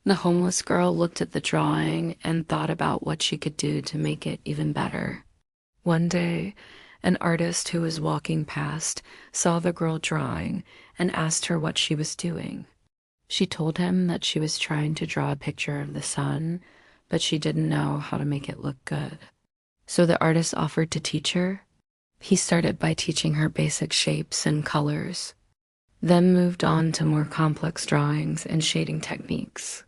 The homeless girl looked at the drawing and thought about what she could do to make it even better. One day, an artist who was walking past saw the girl drawing and asked her what she was doing. She told him that she was trying to draw a picture of the sun, but she didn't know how to make it look good. So the artist offered to teach her. He started by teaching her basic shapes and colors, then moved on to more complex drawings and shading techniques.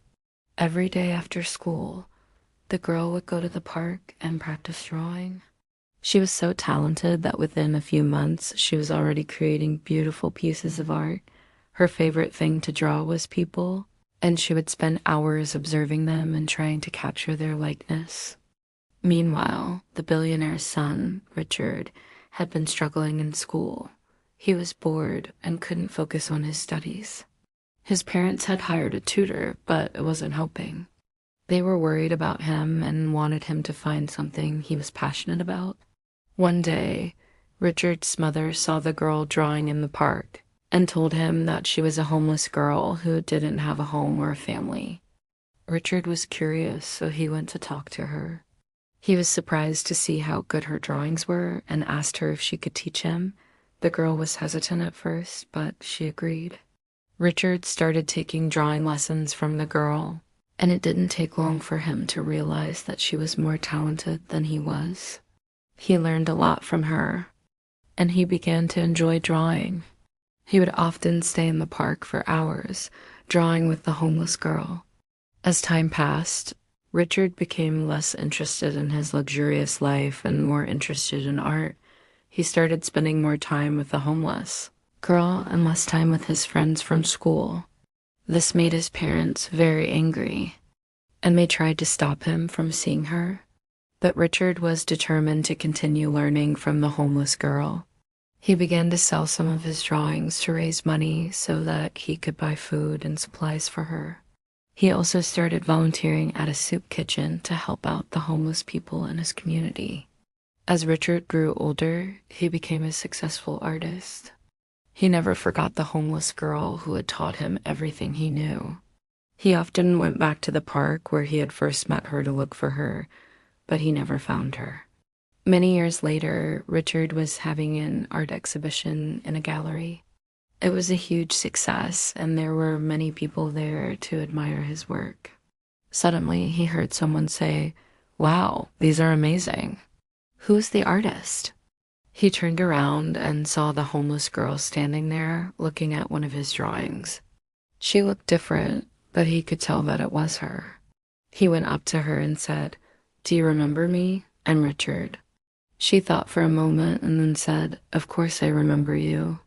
Every day after school, the girl would go to the park and practice drawing. She was so talented that within a few months, she was already creating beautiful pieces of art. Her favorite thing to draw was people, and she would spend hours observing them and trying to capture their likeness. Meanwhile, the billionaire's son, Richard, had been struggling in school. He was bored and couldn't focus on his studies. His parents had hired a tutor, but it wasn't helping. They were worried about him and wanted him to find something he was passionate about. One day, Richard's mother saw the girl drawing in the park and told him that she was a homeless girl who didn't have a home or a family. Richard was curious, so he went to talk to her. He was surprised to see how good her drawings were and asked her if she could teach him. The girl was hesitant at first, but she agreed. Richard started taking drawing lessons from the girl, and it didn't take long for him to realize that she was more talented than he was. He learned a lot from her, and he began to enjoy drawing. He would often stay in the park for hours, drawing with the homeless girl. As time passed, Richard became less interested in his luxurious life and more interested in art. He started spending more time with the homeless girl and less time with his friends from school. This made his parents very angry, and they tried to stop him from seeing her. But Richard was determined to continue learning from the homeless girl. He began to sell some of his drawings to raise money so that he could buy food and supplies for her. He also started volunteering at a soup kitchen to help out the homeless people in his community. As Richard grew older, he became a successful artist. He never forgot the homeless girl who had taught him everything he knew. He often went back to the park where he had first met her to look for her, but he never found her. Many years later, Richard was having an art exhibition in a gallery. It was a huge success, and there were many people there to admire his work. Suddenly, he heard someone say, "Wow, these are amazing. Who's the artist?" He turned around and saw the homeless girl standing there, looking at one of his drawings. She looked different, but he could tell that it was her. He went up to her and said, "Do you remember me? I'm Richard." She thought for a moment and then said, "Of course I remember you.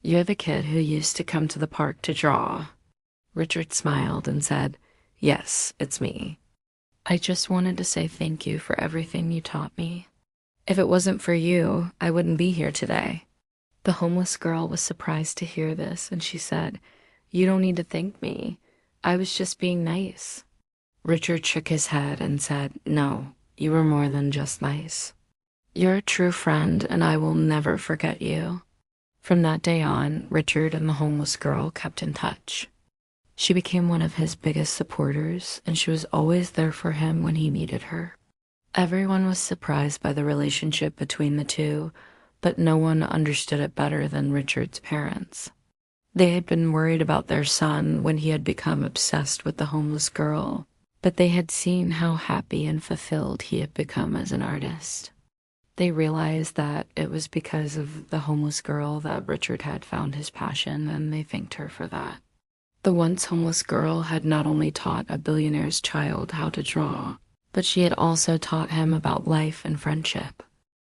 You're the kid who used to come to the park to draw." Richard smiled and said, "Yes, it's me. I just wanted to say thank you for everything you taught me. If it wasn't for you, I wouldn't be here today." The homeless girl was surprised to hear this, and she said, "You don't need to thank me. I was just being nice." Richard shook his head and said, "No, you were more than just nice. You're a true friend, and I will never forget you." From that day on, Richard and the homeless girl kept in touch. She became one of his biggest supporters, and she was always there for him when he needed her. Everyone was surprised by the relationship between the two, but no one understood it better than Richard's parents. They had been worried about their son when he had become obsessed with the homeless girl, but they had seen how happy and fulfilled he had become as an artist. They realized that it was because of the homeless girl that Richard had found his passion, and they thanked her for that. The once homeless girl had not only taught a billionaire's child how to draw, but she had also taught him about life and friendship.